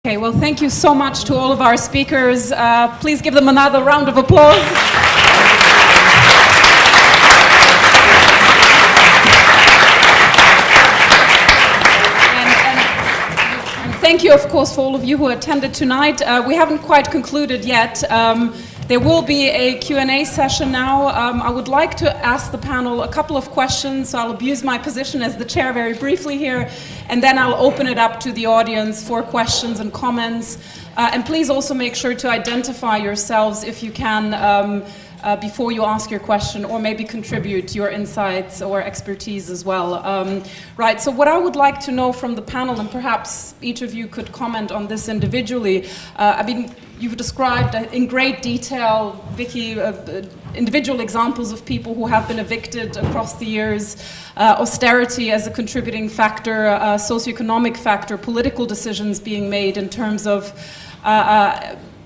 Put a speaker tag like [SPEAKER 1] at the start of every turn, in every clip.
[SPEAKER 1] Okay, well, thank you so much to all of our speakers. Please give them another round of applause. Thank you, of course, for all of you who attended tonight. We haven't quite concluded yet. There will be a Q&A session now. I would like to ask the panel a couple of questions, so I'll abuse my position as the chair very briefly here, and then I'll open it up to the audience for questions and comments. And please also make sure to identify yourselves if you can before you ask your question, or maybe contribute your insights or expertise as well. Right, so what I would like to know from the panel, and perhaps each of you could comment on this individually. I mean, you've described in great detail, Vicky, individual examples of people who have been evicted across the years, austerity as a contributing factor, socioeconomic factor, political decisions being made in terms of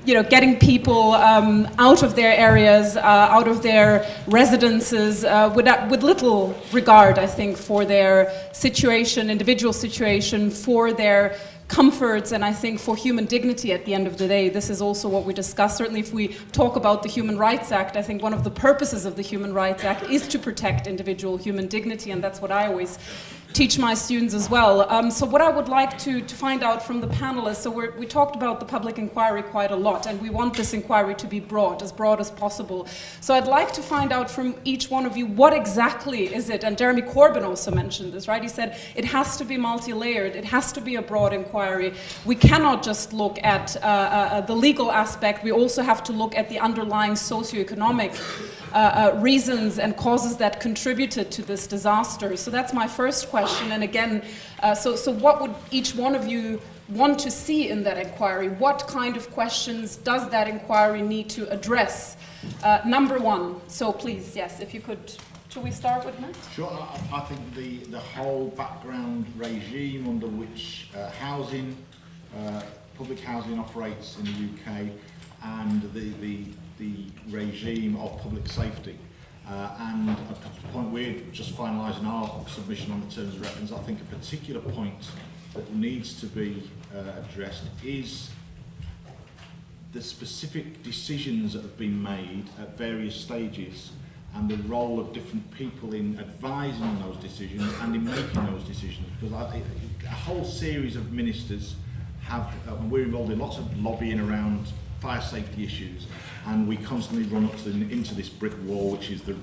[SPEAKER 1] getting people out of their areas, out of their residences, with little regard, I think, for their situation, individual situation, for their comforts, and I think for human dignity at the end of the day. This is also what we discuss. Certainly if we talk about the Human Rights Act, I think one of the purposes of the Human Rights Act is to protect individual human dignity, and that's what I always teach my students as well. So what I would like to find out from the panelists, so we talked about the public inquiry quite a lot, and we want this inquiry to be broad as possible. So I'd like to find out from each one of you, what exactly is it, and Jeremy Corbyn also mentioned this, right? He said it has to be multi-layered, it has to be a broad inquiry. We cannot just look at the legal aspect, we also have to look at the underlying socioeconomic reasons and causes that contributed to this disaster. So that's my first question. And again, so what would each one of you want to see in that inquiry? What kind of questions does that inquiry need to address? Number one, so please, yes, if you could, shall we start with Matt?
[SPEAKER 2] Sure, I think the whole background regime under which public housing operates in the UK, and the regime of public safety. And at the point we're just finalising our submission on the terms of reference, I think a particular point that needs to be addressed is the specific decisions that have been made at various stages, and the role of different people in advising on those decisions and in making those decisions. Because a whole series of ministers have, we're involved in lots of lobbying around fire safety issues, and we constantly run up into this brick wall, which is the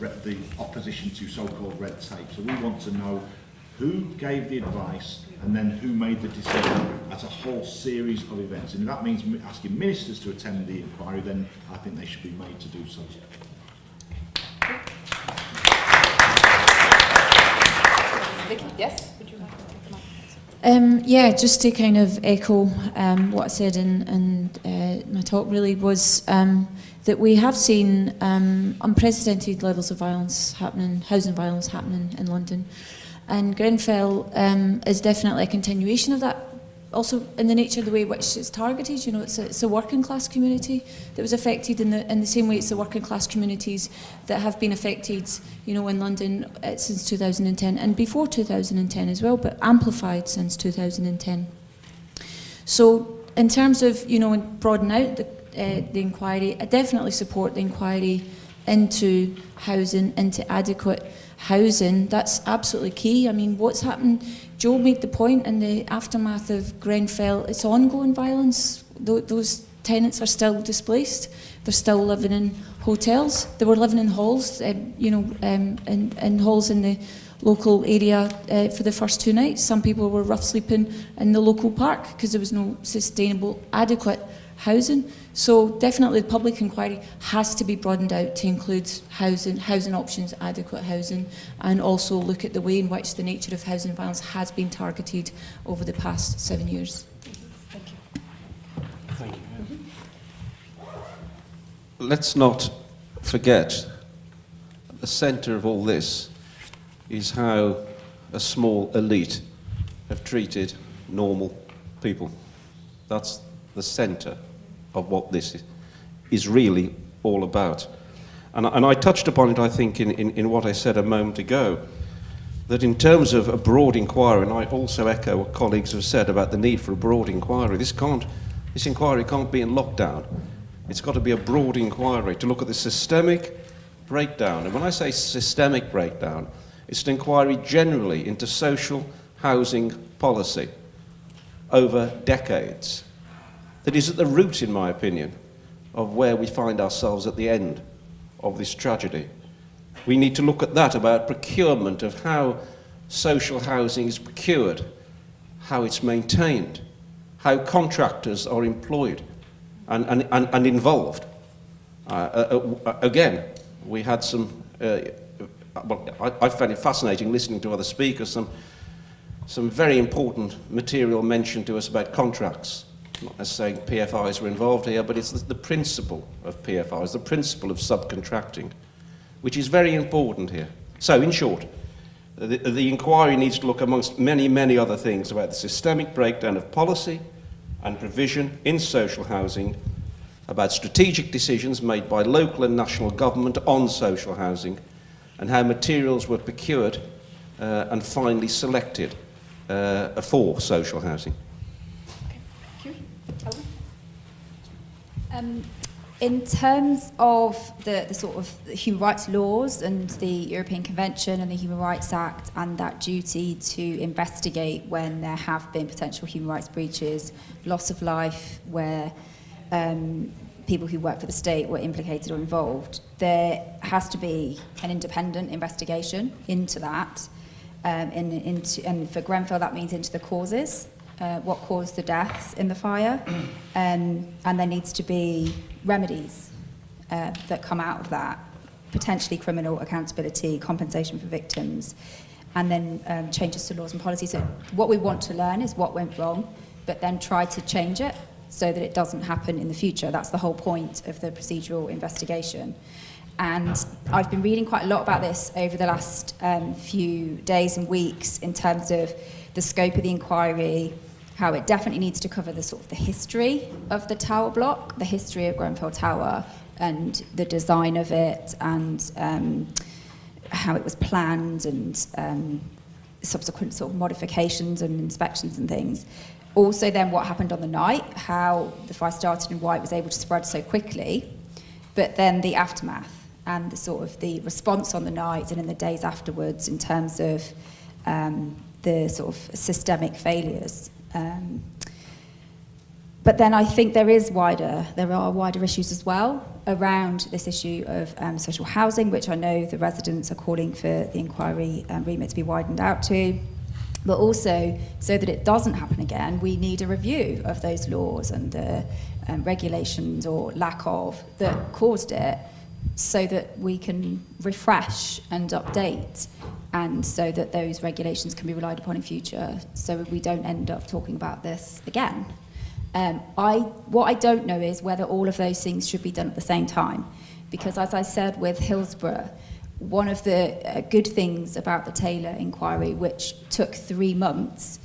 [SPEAKER 2] opposition to so-called red tape. So we want to know who gave the advice and then who made the decision at a whole series of events. And if that means asking ministers to attend the inquiry, then I think they should be made to do so.
[SPEAKER 1] Vicky, yes? Would you like to come up?
[SPEAKER 3] Yeah, just to kind of echo what I said in my talk, really, was that we have seen unprecedented levels of violence happening, housing violence happening in London. And Grenfell is definitely a continuation of that, also in the nature of the way in which it's targeted. You know, it's a working class community that was affected in the same way it's the working class communities that have been affected, you know, in London since 2010 and before 2010 as well, but amplified since 2010. So in terms of, you know, broaden out the inquiry, I definitely support the inquiry into housing, into adequate housing. That's absolutely key. I mean, what's happened, Joe made the point in the aftermath of Grenfell, it's ongoing violence. Those tenants are still displaced. They're still living in hotels. They were living in halls, you know, in halls in the local area for the first 2 nights. Some people were rough sleeping in the local park because there was no sustainable, adequate housing. So definitely the public inquiry has to be broadened out to include housing options, adequate housing, and also look at the way in which the nature of housing violence has been targeted over the past 7 years.
[SPEAKER 1] Thank you.
[SPEAKER 4] Thank you. Let's not forget at the centre of all this is how a small elite have treated normal people. That's the centre of what this is really all about. And I touched upon it, I think, in what I said a moment ago, that in terms of a broad inquiry, and I also echo what colleagues have said about the need for a broad inquiry, this can't This inquiry can't be in lockdown. It's got to be a broad inquiry to look at the systemic breakdown. And when I say systemic breakdown, it's an inquiry generally into social housing policy over decades that is at the root, in my opinion, of where we find ourselves at the end of this tragedy. We need to look at that, about procurement, of how social housing is procured, how it's maintained, how contractors are employed and involved. Again, we had some, I found it fascinating listening to other speakers, some very important material mentioned to us about contracts. Not necessarily PFIs were involved here, but it's the principle of PFIs, the principle of subcontracting, which is very important here. So, in short, the inquiry needs to look, amongst many, many other things, about the systemic breakdown of policy and provision in social housing, about strategic decisions made by local and national government on social housing, and how materials were procured and finally selected for social housing.
[SPEAKER 5] In terms of the sort of human rights laws and the European Convention and the Human Rights Act and that duty to investigate when there have been potential human rights breaches, loss of life, where people who work for the state were implicated or involved, there has to be an independent investigation into that. And for Grenfell, that means into the causes. What caused the deaths in the fire, and there needs to be remedies that come out of that, potentially criminal accountability, compensation for victims, and then changes to laws and policies. So what we want to learn is what went wrong, but then try to change it so that it doesn't happen in the future. That's the whole point of the procedural investigation. And I've been reading quite a lot about this over the last few days and weeks in terms of the scope of the inquiry, how it definitely needs to cover the sort of the history of the tower block, the history of Grenfell Tower, and the design of it, and how it was planned, and subsequent sort of modifications and inspections and things. Also then what happened on the night, how the fire started and why it was able to spread so quickly, but then the aftermath and the sort of the response on the night and in the days afterwards in terms of the sort of systemic failures. But then I think there are wider issues as well around this issue of social housing, which I know the residents are calling for the inquiry remit to be widened out to. But also, so that it doesn't happen again, we need a review of those laws and the regulations or lack of that caused it, so that we can refresh and update, and so that those regulations can be relied upon in future, so we don't end up talking about this again. What I don't know is whether all of those things should be done at the same time, because as I said with Hillsborough, one of the good things about the Taylor inquiry, which took 3 months,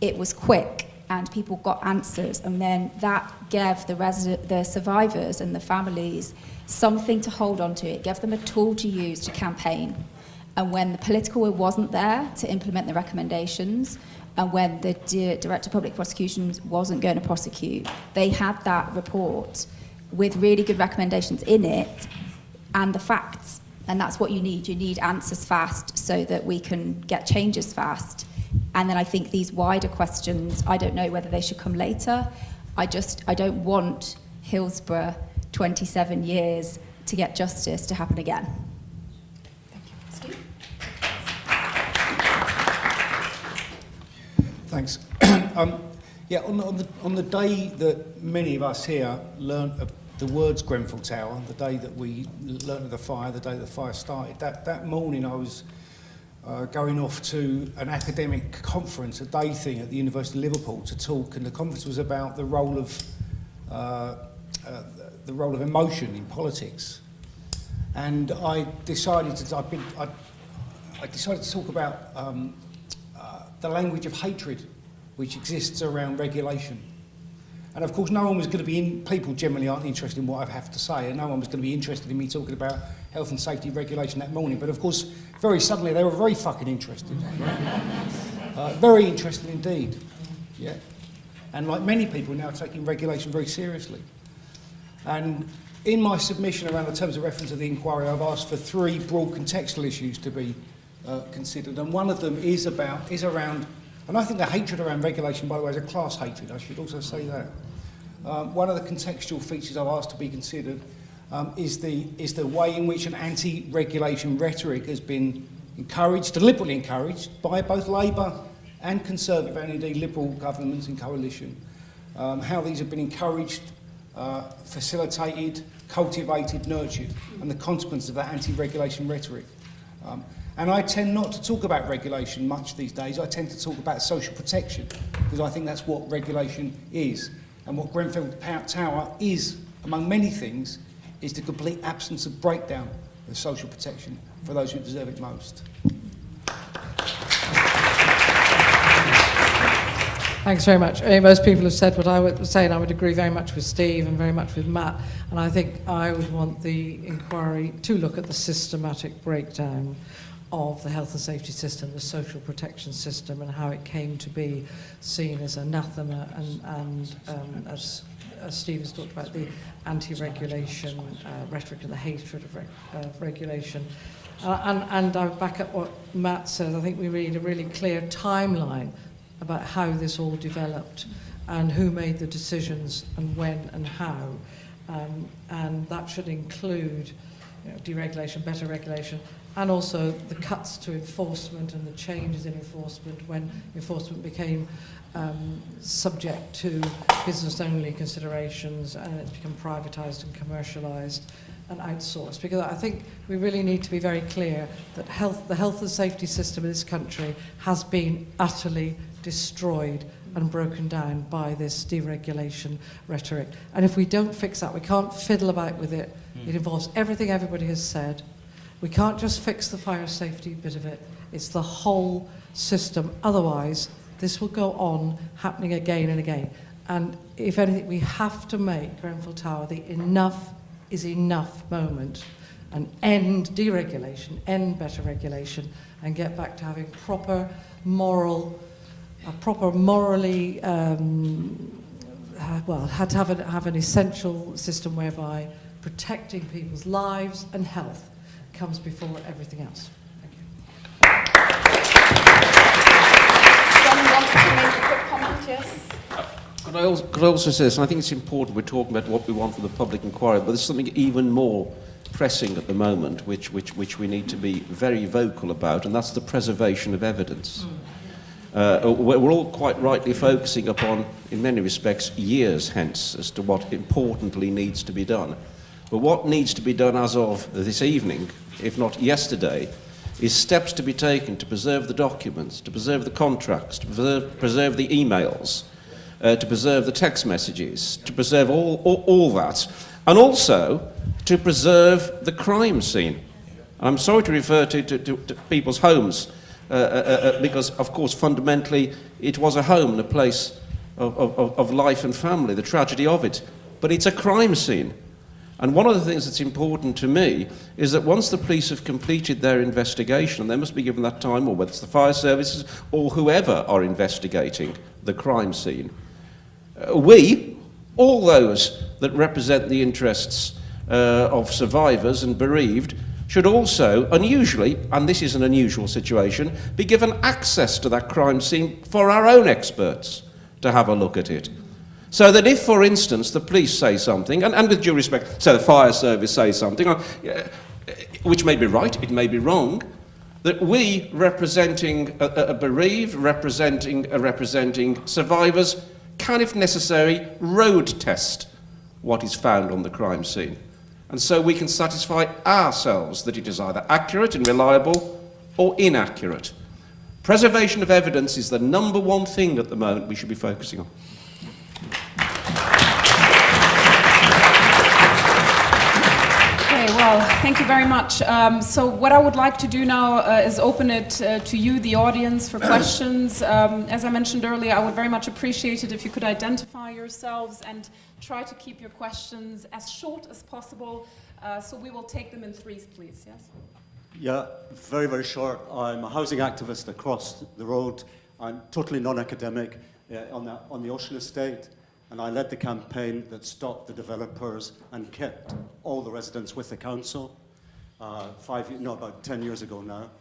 [SPEAKER 5] it was quick and people got answers, and then that gave the survivors and the families something to hold on to. It gave them a tool to use to campaign. And when the political will wasn't there to implement the recommendations, and when the Director of Public Prosecutions wasn't going to prosecute, they had that report with really good recommendations in it and the facts. And that's what you need. You need answers fast so that we can get changes fast. And then I think these wider questions, I don't know whether they should come later. I don't want Hillsborough 27 years to get justice to happen again. Thank you. Steve?
[SPEAKER 6] Thanks. Yeah, on the day that many of us here learnt the words Grenfell Tower, the day that we learnt of the fire, the day the fire started, that morning I was going off to an academic conference, a day thing at the University of Liverpool to talk, and the conference was about the role of emotion in politics. And I decided to talk about the language of hatred which exists around regulation. And of course, no one was going to be people generally aren't interested in what I have to say, and no one was going to be interested in me talking about health and safety regulation that morning. But of course, very suddenly they were very fucking interested. Very interested indeed. Yeah. and like many people now taking regulation very seriously. And in my submission around the terms of reference of the inquiry, I've asked for 3 broad contextual issues to be considered, and one of them is around, and I think the hatred around regulation, by the way, is a class hatred. I should also say that. One of the contextual features I've asked to be considered is the way in which an anti-regulation rhetoric has been encouraged, deliberately encouraged, by both Labour and Conservative and indeed Liberal governments in coalition. How these have been encouraged, facilitated, cultivated, nurtured, and the consequences of that anti-regulation rhetoric. And I tend not to talk about regulation much these days. I tend to talk about social protection, because I think that's what regulation is. And what Grenfell Tower is, among many things, is the complete absence of breakdown of social protection for those who deserve it most.
[SPEAKER 7] Thanks very much. I mean, most people have said what I would say, and I would agree very much with Steve and very much with Matt. And I think I would want the inquiry to look at the systematic breakdown of the health and safety system, the social protection system, and how it came to be seen as anathema and as Steve has talked about, the anti-regulation rhetoric and the hatred of regulation. And I back up what Matt says. I think we need a really clear timeline about how this all developed and who made the decisions and when and how. And that should include, you know, deregulation, better regulation, and also the cuts to enforcement and the changes in enforcement when enforcement became subject to business-only considerations and it became privatised and commercialised and outsourced. Because I think we really need to be very clear that the health and safety system in this country has been utterly destroyed and broken down by this deregulation rhetoric. And if we don't fix that, we can't fiddle about with it. It involves everything everybody has said. We can't just fix the fire safety bit of it. It's the whole system. Otherwise, this will go on happening again and again. And if anything, we have to make Grenfell Tower the enough is enough moment and end deregulation, end better regulation, and get back to having morally, had to have an essential system whereby protecting people's lives and health comes before everything else. Thank you.
[SPEAKER 1] John wants to make a quick comment, yes?
[SPEAKER 4] Could I also say this, and I think it's important, we're talking about what we want for the public inquiry, but there's something even more pressing at the moment, which we need to be very vocal about, and that's the preservation of evidence. We're all quite rightly focusing upon, in many respects, years hence as to what importantly needs to be done. But what needs to be done as of this evening, if not yesterday, is steps to be taken to preserve the documents, to preserve the contracts, to preserve the emails, to preserve the text messages, to preserve all that, and also to preserve the crime scene. I'm sorry to refer to people's homes, because, of course, fundamentally, it was a home and a place of life and family, the tragedy of it. But it's a crime scene. And one of the things that's important to me is that once the police have completed their investigation, and they must be given that time, or whether it's the fire services or whoever are investigating the crime scene, we, all those that represent the interests of survivors and bereaved, should also, unusually, and this is an unusual situation, be given access to that crime scene for our own experts to have a look at it. So that if, for instance, the police say something, and with due respect, so the fire service say something, which may be right, it may be wrong, that we, representing a bereaved, representing survivors, can, if necessary, road test what is found on the crime scene. And so we can satisfy ourselves that it is either accurate and reliable or inaccurate. Preservation of evidence is the number one thing at the moment we should be focusing on.
[SPEAKER 1] Well, thank you very much. So what I would like to do now is open it to you, the audience, for questions. As I mentioned earlier, I would very much appreciate it if you could identify yourselves and try to keep your questions as short as possible. So we will take them in threes, please. Yes?
[SPEAKER 8] Yeah, very, very short. I'm a housing activist across the road. I'm totally non-academic. on the ocean estate, and I led the campaign that stopped the developers and kept all the residents with the council about 10 years ago now.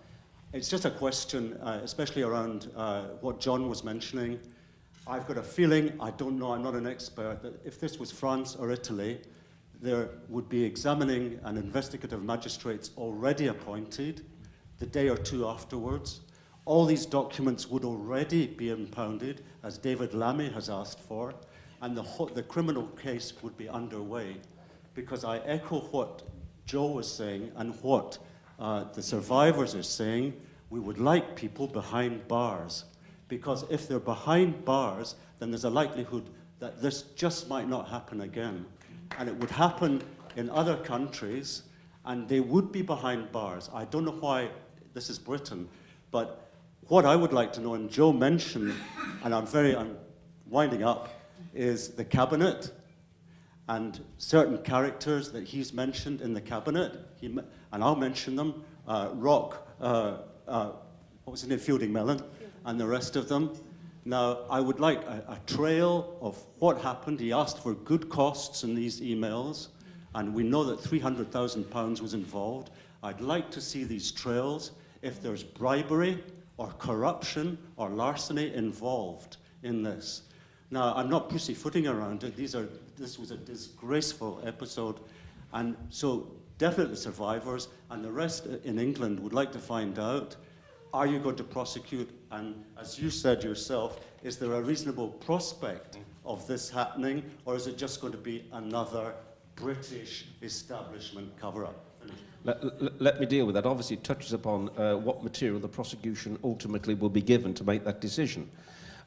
[SPEAKER 8] It's just a question, especially around what John was mentioning. I've got a feeling, I don't know, I'm not an expert, that if this was France or Italy, there would be examining and investigative magistrates already appointed the day or two afterwards. All these documents would already be impounded, as David Lammy has asked for, and the criminal case would be underway. Because I echo what Joe was saying and what the survivors are saying, we would like people behind bars. Because if they're behind bars, then there's a likelihood that this just might not happen again. And it would happen in other countries, and they would be behind bars. I don't know why this is Britain, but what I would like to know, and Joe mentioned, and I'm winding up, is the cabinet and certain characters that he's mentioned in the cabinet, and I'll mention them, what was his name, Fielding Mellon, and the rest of them. Now, I would like a trail of what happened. He asked for good costs in these emails, and we know that £300,000 was involved. I'd like to see these trails if there's bribery or corruption or larceny involved in this. Now, I'm not pussyfooting around it. This was a disgraceful episode, and so definitely survivors and the rest in England would like to find out, are you going to prosecute? And as you said yourself, is there a reasonable prospect of this happening, or is it just going to be another British establishment cover-up?
[SPEAKER 4] Let me deal with that. Obviously, it touches upon what material the prosecution ultimately will be given to make that decision.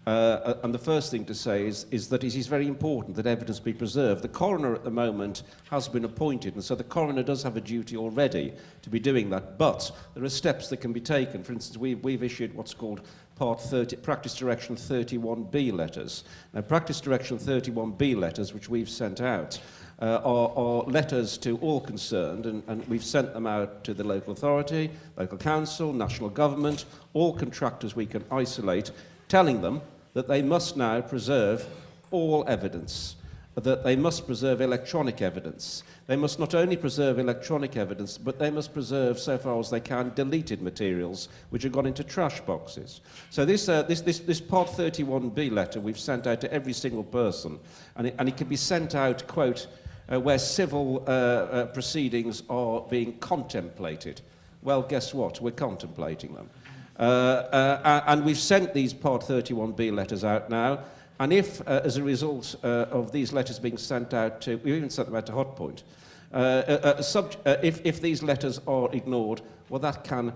[SPEAKER 4] And the first thing to say is that it is very important that evidence be preserved. The coroner at the moment has been appointed, and so the coroner does have a duty already to be doing that. But there are steps that can be taken. For instance, we've issued what's called Practice Direction 31B letters. Now, Practice Direction 31B letters, which we've sent out, are letters to all concerned, and we've sent them out to the local authority, local council, national government, all contractors we can isolate, telling them that they must now preserve all evidence, that they must preserve electronic evidence. They must not only preserve electronic evidence, but they must preserve, so far as they can, deleted materials which have gone into trash boxes. So this Part 31B letter we've sent out to every single person, and it can be sent out, quote, where civil proceedings are being contemplated. Well, guess what? We're contemplating them. And we've sent these Part 31B letters out now, and if, as a result of these letters being sent out to, we even sent them out to Hotpoint, if these letters are ignored, well, that can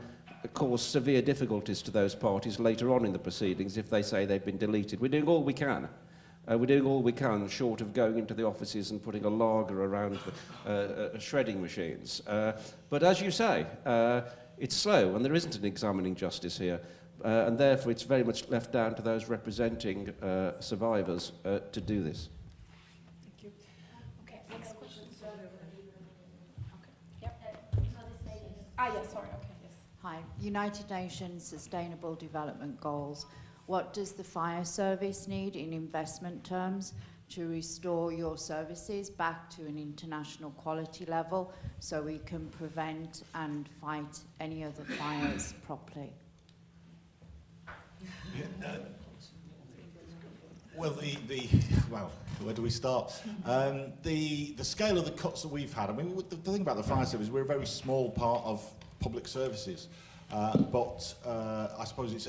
[SPEAKER 4] cause severe difficulties to those parties later on in the proceedings if they say they've been deleted. We're doing all we can. We're doing all we can, short of going into the offices and putting a lager around the shredding machines. But as you say, it's slow, and there isn't an examining justice here, and therefore it's very much left down to those representing survivors to do this.
[SPEAKER 1] Thank you. Okay, next question. Okay. Yep. Yes, sorry. Okay, yes.
[SPEAKER 9] Hi. United Nations Sustainable Development Goals. What does the fire service need in investment terms to restore your services back to an international quality level so we can prevent and fight any other fires properly?
[SPEAKER 2] Well, where do we start? The scale of the cuts that we've had, I mean, the thing about the fire service, we're a very small part of public services, but I suppose it's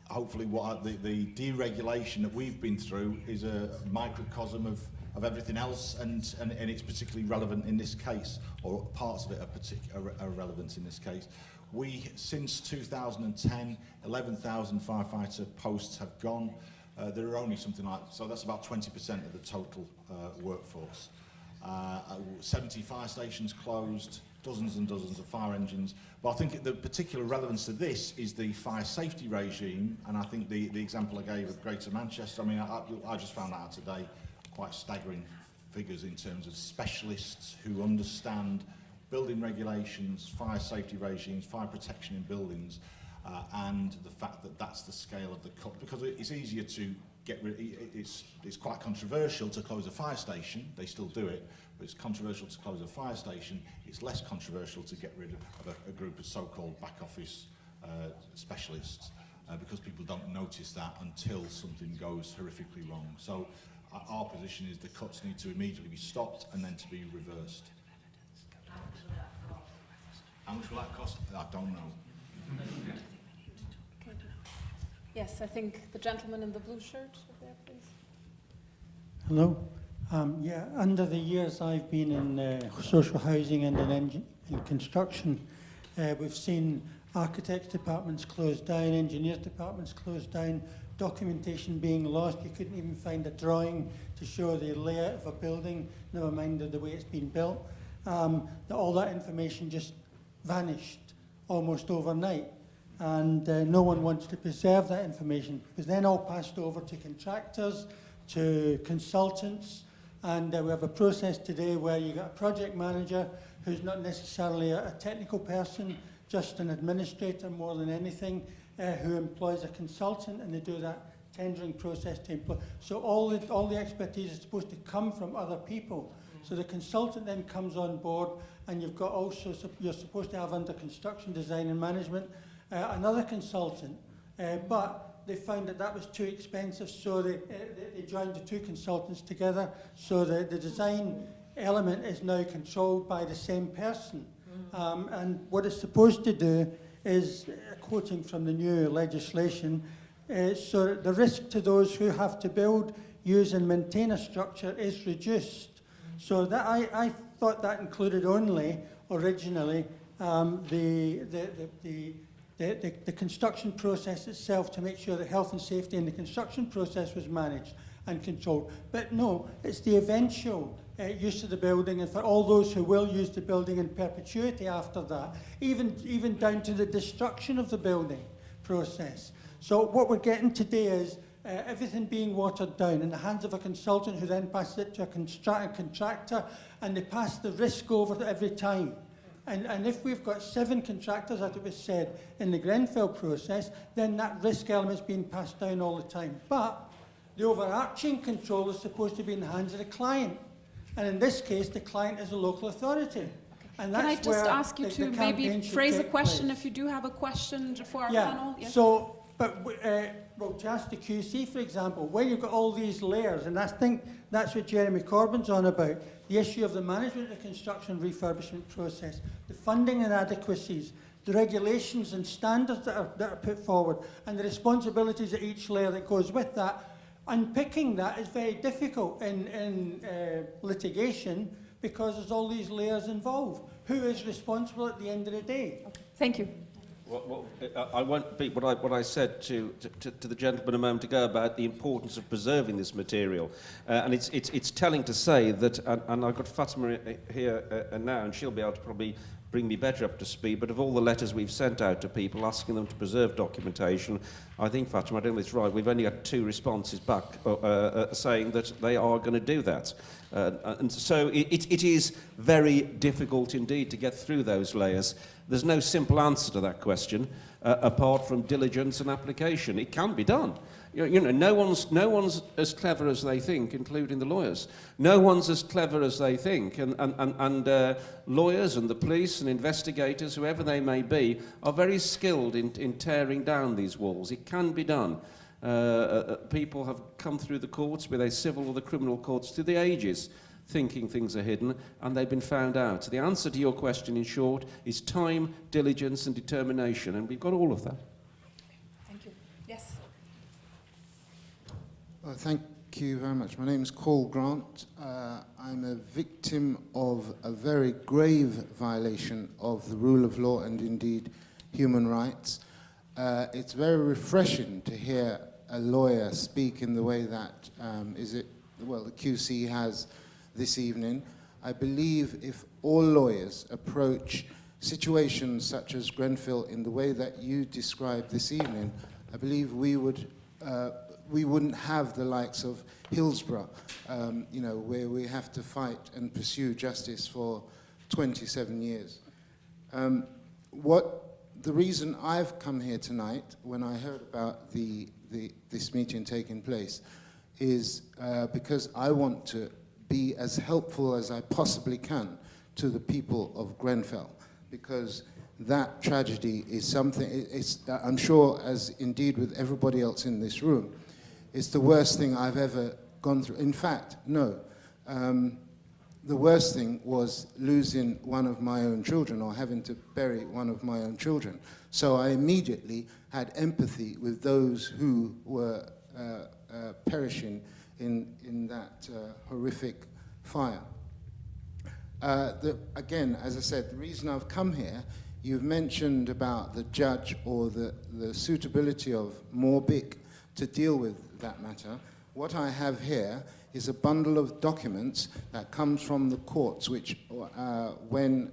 [SPEAKER 2] hopefully what the deregulation that we've been through is a microcosm of everything else, and it's particularly relevant in this case, or parts of it are relevant in this case. Since 2010, 11,000 firefighter posts have gone. There are only something like, so that's about 20% of the total workforce. 70 fire stations closed, dozens and dozens of fire engines. But I think the particular relevance to this is the fire safety regime, and I think the example I gave of Greater Manchester, I mean, I just found out today quite staggering figures in terms of specialists who understand building regulations, fire safety regimes, fire protection in buildings, and the fact that that's the scale of the cut, because it's easier to it's quite controversial to close a fire station. They still do it, but it's controversial to close a fire station. It's less controversial to get rid of a group of so-called back office specialists because people don't notice that until something goes horrifically wrong. So our position is the cuts need to immediately be stopped and then to be reversed. How much will that cost? I don't know.
[SPEAKER 1] Yes, I think the gentleman in the blue shirt there, please.
[SPEAKER 10] Hello. Yeah, under the years I've been in social housing and in construction, we've seen architects' departments closed down, engineers' departments closed down, documentation being lost. You couldn't even find a drawing to show the layout of a building, never mind the way it's been built. All that information just vanished almost overnight. And no one wants to preserve that information. It was then all passed over to contractors, to consultants, and we have a process today where you got a project manager who's not necessarily a technical person, just an administrator more than anything, who employs a consultant, and they do that tendering process to employ. So all the expertise is supposed to come from other people. So the consultant then comes on board, and you've got also, you're supposed to have under construction design and management another consultant, but they found that was too expensive, so they joined the two consultants together, so the design element is now controlled by the same person. And what it's supposed to do is, quoting from the new legislation, so the risk to those who have to build, use and maintain a structure is reduced. So that I thought that included only, originally, the construction process itself, to make sure that health and safety in the construction process was managed and controlled. But no, it's the eventual use of the building, and for all those who will use the building in perpetuity after that, even down to the destruction of the building process. So what we're getting today is everything being watered down in the hands of a consultant who then passes it to a contractor, and they pass the risk over every time. And if we've got 7 contractors, as it was said, in the Grenfell process, then that risk element's being passed down all the time. But the overarching control is supposed to be in the hands of the client. And in this case, the client is a local authority. And that's
[SPEAKER 1] Can I just ask you
[SPEAKER 10] the
[SPEAKER 1] to
[SPEAKER 10] campaign
[SPEAKER 1] maybe
[SPEAKER 10] should
[SPEAKER 1] phrase a
[SPEAKER 10] take
[SPEAKER 1] question
[SPEAKER 10] place.
[SPEAKER 1] if you do have a question for our
[SPEAKER 10] Yeah.
[SPEAKER 1] panel? Yes.
[SPEAKER 10] So, but well, to ask the QC, for example, where you've got all these layers, and I think that's what Jeremy Corbyn's on about, the issue of the management of the construction refurbishment process, the funding inadequacies, the regulations and standards that are put forward, and the responsibilities at each layer that goes with that. Unpicking that is very difficult in litigation, because there's all these layers involved. Who is responsible at the end of the day?
[SPEAKER 1] Okay. Thank you.
[SPEAKER 4] Well, I won't repeat what I said to the gentleman a moment ago about the importance of preserving this material, and it's telling to say that, and I've got Fatima here now, and she'll be able to probably bring me better up to speed, but of all the letters we've sent out to people asking them to preserve documentation, I think, Fatima, I don't know if it's right, we've only got 2 responses back saying that they are going to do that. And so it is very difficult indeed to get through those layers. There's no simple answer to that question apart from diligence and application. It can be done. You know, no one's as clever as they think, including the lawyers. No one's as clever as they think, and lawyers and the police and investigators, whoever they may be, are very skilled in tearing down these walls. It can be done. People have come through the courts, be they civil or the criminal courts, through the ages, thinking things are hidden, and they've been found out. So the answer to your question, in short, is time, diligence, and determination, and we've got all of that.
[SPEAKER 1] Thank you. Yes.
[SPEAKER 11] Thank you very much. My name is Paul Grant. I'm a victim of a very grave violation of the rule of law and indeed human rights. It's very refreshing to hear a lawyer speak in the way that the QC has this evening. I believe if all lawyers approach situations such as Grenfell in the way that you described this evening, I believe we wouldn't have the likes of Hillsborough, where we have to fight and pursue justice for 27 years. The reason I've come here tonight, when I heard about the this meeting taking place is because I want to be as helpful as I possibly can to the people of Grenfell, because that tragedy is something, I'm sure, as indeed with everybody else in this room, it's the worst thing I've ever gone through. In fact, no. The worst thing was losing one of my own children, or having to bury one of my own children. So I immediately had empathy with those who were perishing in that horrific fire. Again, as I said, the reason I've come here, you've mentioned about the judge or the suitability of Morbic to deal with that matter. What I have here is a bundle of documents that comes from the courts, which when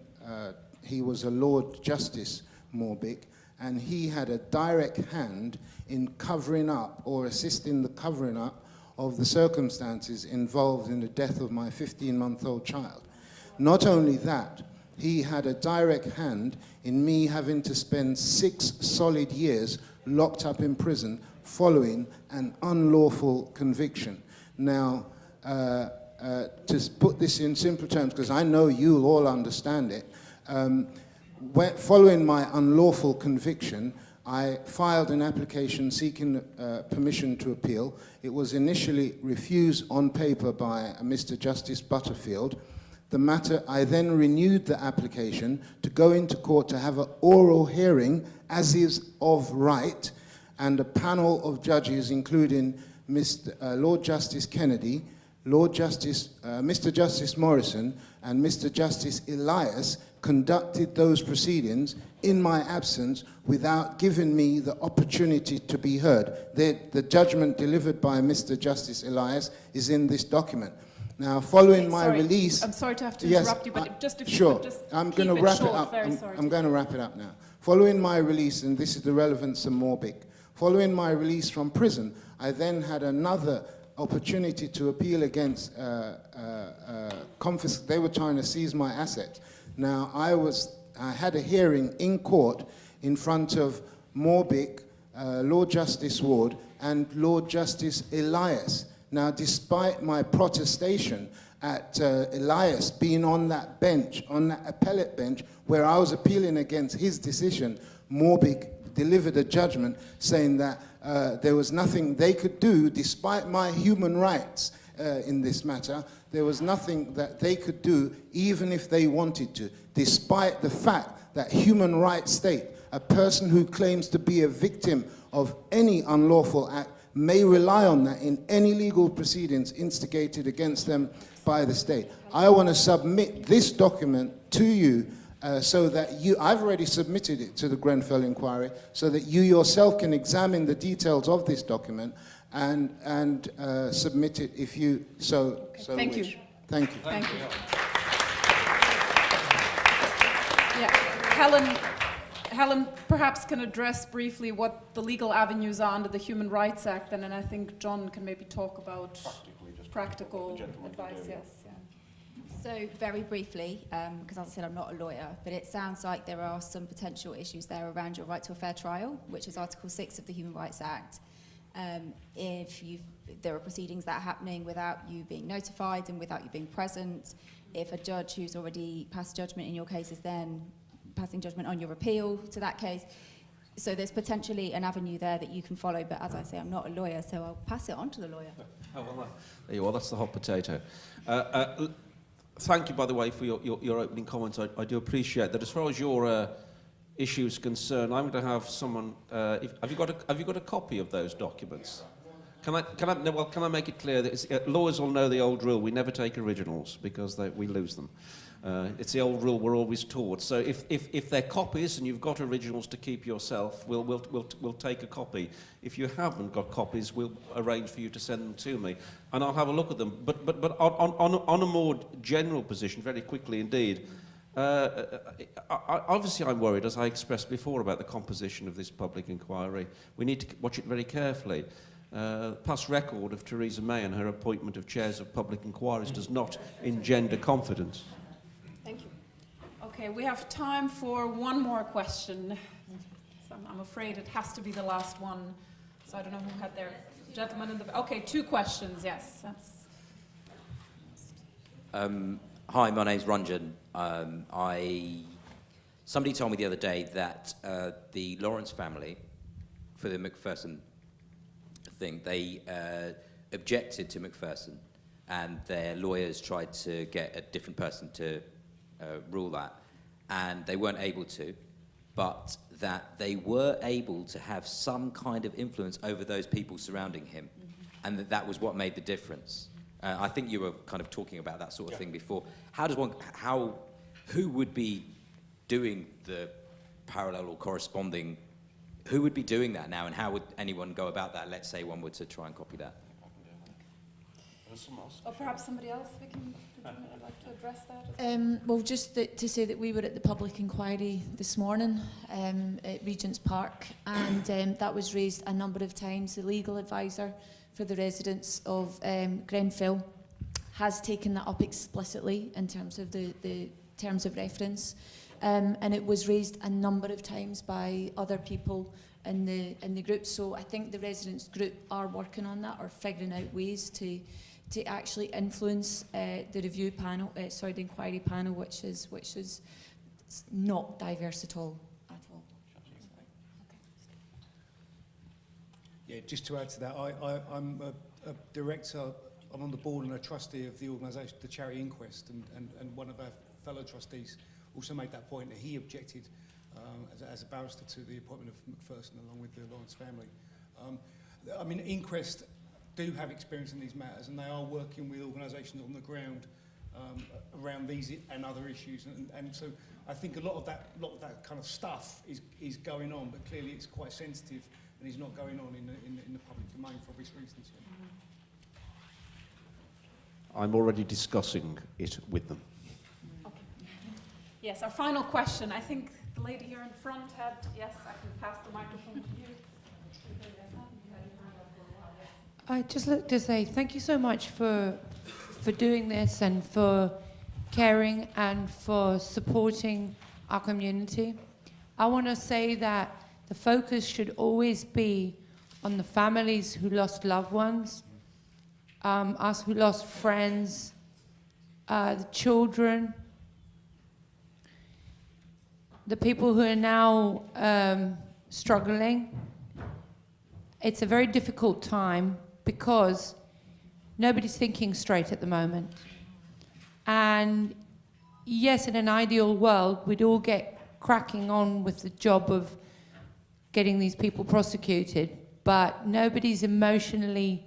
[SPEAKER 11] he was a Lord Justice Morbic, and he had a direct hand in covering up or assisting the covering up of the circumstances involved in the death of my 15-month-old child. Not only that, he had a direct hand in me having to spend 6 solid years locked up in prison following an unlawful conviction. Now, to put this in simple terms, because I know you'll all understand it, following my unlawful conviction, I filed an application seeking permission to appeal. It was initially refused on paper by Mr. Justice Butterfield. The matter, I then renewed the application to go into court to have an oral hearing, as is of right, and a panel of judges, including Lord Justice Kennedy, Mr. Justice Morrison, and Mr. Justice Elias, conducted those proceedings in my absence without giving me the opportunity to be heard. The judgment delivered by Mr. Justice Elias is in this document. Now, following my release...
[SPEAKER 1] I'm sorry to have to interrupt you, but just if you
[SPEAKER 11] sure,
[SPEAKER 1] could just
[SPEAKER 11] I'm
[SPEAKER 1] keep
[SPEAKER 11] going to
[SPEAKER 1] it
[SPEAKER 11] wrap
[SPEAKER 1] short,
[SPEAKER 11] it up.
[SPEAKER 1] very sorry.
[SPEAKER 11] I'm going to wrap it up now. Following my release, and this is the relevance of Morbic, following my release from prison, I then had another opportunity to appeal against they were trying to seize my assets. Now, I had a hearing in court in front of Morbic, Lord Justice Ward, and Lord Justice Elias. Now, despite my protestation at Elias being on that bench, on that appellate bench, where I was appealing against his decision, Morbic delivered a judgment saying that there was nothing they could do, despite my human rights in this matter. There was nothing that they could do, even if they wanted to, despite the fact that human rights state, a person who claims to be a victim of any unlawful act may rely on that in any legal proceedings instigated against them by the state. I want to submit this document to you so that I've already submitted it to the Grenfell inquiry, so that you yourself can examine the details of this document and submit it if you so
[SPEAKER 1] Thank
[SPEAKER 11] wish.
[SPEAKER 1] you.
[SPEAKER 11] Thank you.
[SPEAKER 1] Thank you. Yeah, Helen perhaps can address briefly what the legal avenues are under the Human Rights Act, and then I think John can maybe talk about practical advice. Yes. Yeah.
[SPEAKER 5] So very briefly, because as I said, I'm not a lawyer, but it sounds like there are some potential issues there around your right to a fair trial, which is Article 6 of the Human Rights Act. If there are proceedings that are happening without you being notified and without you being present, if a judge who's already passed judgment in your case is then passing judgment on your appeal to that case, so there's potentially an avenue there that you can follow, but as I say, I'm not a lawyer, so I'll pass it on to the lawyer.
[SPEAKER 4] Oh, well, there you are, that's the hot potato. Thank you, by the way, for your opening comments. I do appreciate that. As far as your issue is concerned, I'm going to have someone... have you got a copy of those documents? Can I make it clear that lawyers will know the old rule, we never take originals because we lose them. It's the old rule we're always taught. So if they're copies and you've got originals to keep yourself, we'll take a copy. If you haven't got copies, we'll arrange for you to send them to me, and I'll have a look at them. But on a more general position, very quickly indeed, obviously I'm worried, as I expressed before, about the composition of this public inquiry. We need to watch it very carefully. Past record of Theresa May and her appointment of chairs of public inquiries does not engender confidence.
[SPEAKER 1] Thank you. Okay, we have time for one more question. So I'm afraid it has to be the last one. So I don't know who had their gentleman in the... Okay, 2 questions, yes. That's...
[SPEAKER 12] Hi, my name's Ranjan. Somebody told me the other day that the Lawrence family, for the Macpherson thing, they objected to Macpherson, and their lawyers tried to get a different person to rule that, and they weren't able to, but that they were able to have some kind of influence over those people surrounding him, and that was what made the difference. I think you were kind of talking about that sort of thing before. Who would be doing the parallel or corresponding, who would be doing that now, and how would anyone go about that? Let's say one were to try and copy that.
[SPEAKER 1] Or perhaps somebody else would like to address that?
[SPEAKER 3] Well, just to say that we were at the public inquiry this morning at Regent's Park, and that was raised a number of times. The legal advisor for the residents of Grenfell has taken that up explicitly in terms of the terms of reference, and it was raised a number of times by other people in the group. So I think the residents group are working on that, or figuring out ways to actually influence the review panel, the inquiry panel, which is not diverse at all.
[SPEAKER 6] Yeah, just to add to that, I'm a director, I'm on the board and a trustee of the organisation, the Charity Inquest, and one of our fellow trustees also made that point that he objected as a barrister to the appointment of Macpherson along with the Lawrence family. I mean, Inquest do have experience in these matters, and they are working with organisations on the ground around these and other issues, and so I think a lot of that kind of stuff is going on, but clearly it's quite sensitive and is not going on in the public domain for obvious reasons.
[SPEAKER 4] I'm already discussing it with them.
[SPEAKER 1] Okay. Yes, our final question. I think the lady here in front had, yes, I can pass the microphone to you.
[SPEAKER 13] I'd just like to say thank you so much for doing this and for caring and for supporting our community. I want to say that the focus should always be on the families who lost loved ones, us who lost friends, the children, the people who are now struggling. It's a very difficult time because nobody's thinking straight at the moment. And yes, in an ideal world, we'd all get cracking on with the job of getting these people prosecuted, but nobody's emotionally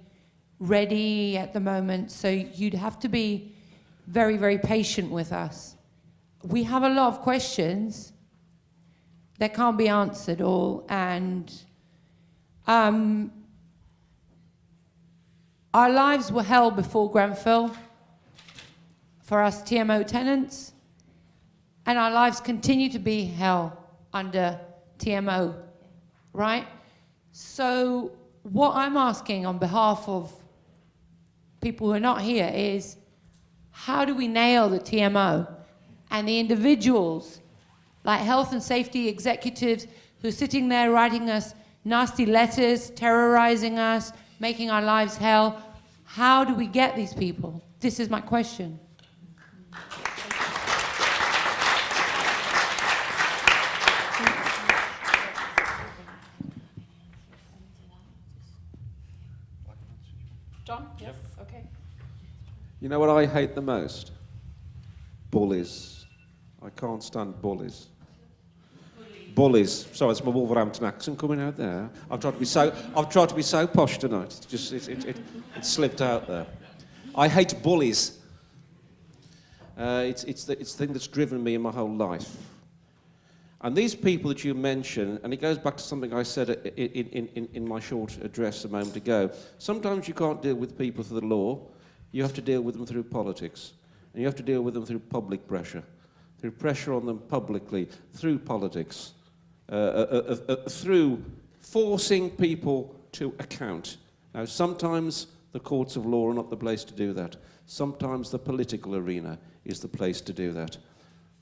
[SPEAKER 13] ready at the moment, so you'd have to be very, very patient with us. We have a lot of questions that can't be answered all, and our lives were hell before Grenfell for us TMO tenants, and our lives continue to be hell under TMO, right? So what I'm asking on behalf of people who are not here is, how do we nail the TMO and the individuals like health and safety executives who are sitting there writing us nasty letters, terrorizing us, making our lives hell? How do we get these people? This is my question.
[SPEAKER 1] John? Yes? Okay.
[SPEAKER 4] You know what I hate the most? Bullies. I can't stand bullies. Bullies. Sorry, it's my Wolverhampton accent coming out there. I've tried to be so posh tonight. It slipped out there. I hate bullies. It's the thing that's driven me in my whole life. And these people that you mention, and it goes back to something I said in my short address a moment ago, sometimes you can't deal with people through the law, you have to deal with them through politics. And you have to deal with them through public pressure on them publicly, through politics, through forcing people to account. Now, sometimes the courts of law are not the place to do that. Sometimes the political arena is the place to do that.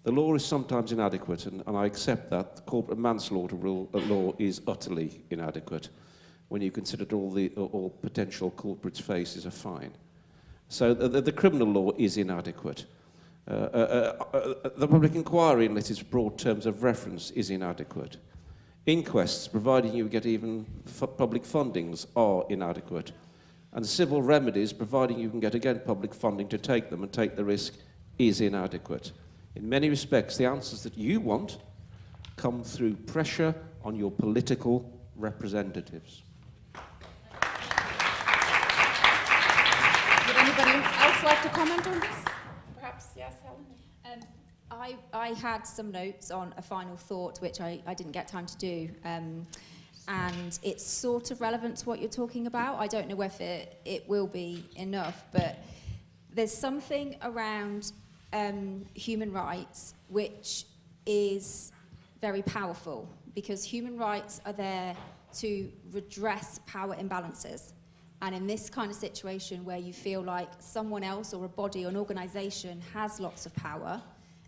[SPEAKER 4] The law is sometimes inadequate, and I accept that. The corporate manslaughter law is utterly inadequate. when you consider all potential culprits faces a fine. So the criminal law is inadequate. The public inquiry, in its broad terms of reference, is inadequate. Inquests, providing you get even public fundings, are inadequate. And civil remedies, providing you can get, again, public funding to take them and take the risk, is inadequate. In many respects, the answers that you want come through pressure on your political representatives.
[SPEAKER 1] Would anybody else like to comment on this? Perhaps, yes, Helen?
[SPEAKER 5] I had some notes on a final thought, which I didn't get time to do. And it's sort of relevant to what you're talking about. I don't know whether it will be enough, but there's something around human rights which is very powerful, because human rights are there to redress power imbalances. And in this kind of situation where you feel like someone else or a body or an organisation has lots of power,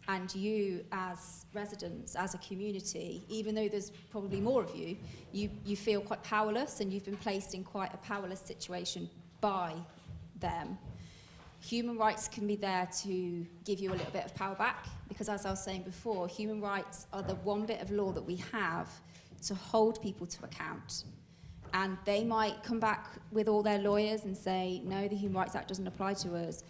[SPEAKER 5] and you as residents, as a community, even though there's probably more of you, you feel quite powerless, and you've been placed in quite a powerless situation by them. Human rights can be there to give you a little bit of power back, because as I was saying before, human rights are the one bit of law that we have to hold people to account. And they might come back with all their lawyers and say, no, the Human Rights Act doesn't apply to us.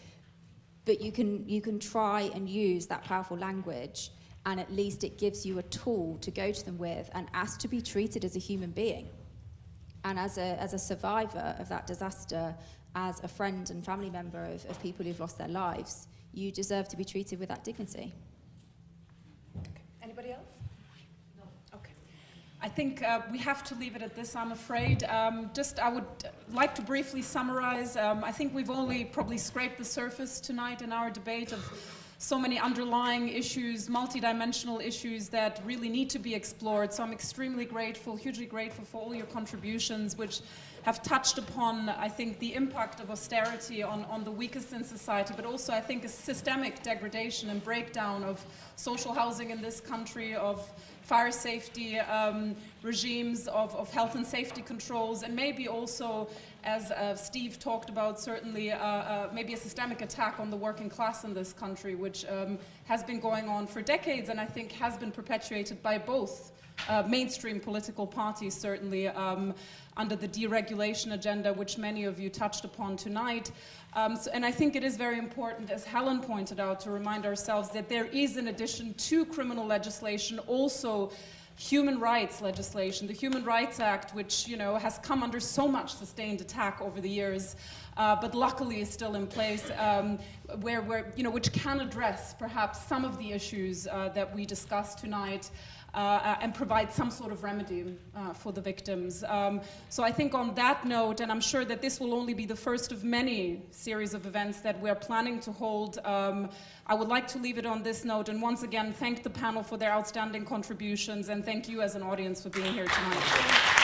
[SPEAKER 5] But you can try and use that powerful language, and at least it gives you a tool to go to them with and ask to be treated as a human being. And as a survivor of that disaster, as a friend and family member of people who've lost their lives, you deserve to be treated with that dignity.
[SPEAKER 1] Okay. Anybody else? No. Okay. I think we have to leave it at this, I'm afraid. I would like to briefly summarize. I think we've only probably scraped the surface tonight in our debate of so many underlying issues, multidimensional issues that really need to be explored. So I'm extremely grateful, hugely grateful for all your contributions, which have touched upon, I think, the impact of austerity on the weakest in society, but also, I think, a systemic degradation and breakdown of social housing in this country, of fire safety regimes, of health and safety controls, and maybe also, as Steve talked about, certainly maybe a systemic attack on the working class in this country, which has been going on for decades, and I think has been perpetuated by both mainstream political parties, certainly under the deregulation agenda, which many of you touched upon tonight. And I think it is very important, as Helen pointed out, to remind ourselves that there is, in addition to criminal legislation, also human rights legislation, the Human Rights Act, which, you know, has come under so much sustained attack over the years, but luckily is still in place, which can address perhaps some of the issues that we discussed tonight. And provide some sort of remedy for the victims. So I think on that note, and I'm sure that this will only be the first of many series of events that we're planning to hold, I would like to leave it on this note, and once again thank the panel for their outstanding contributions, and thank you as an audience for being here tonight.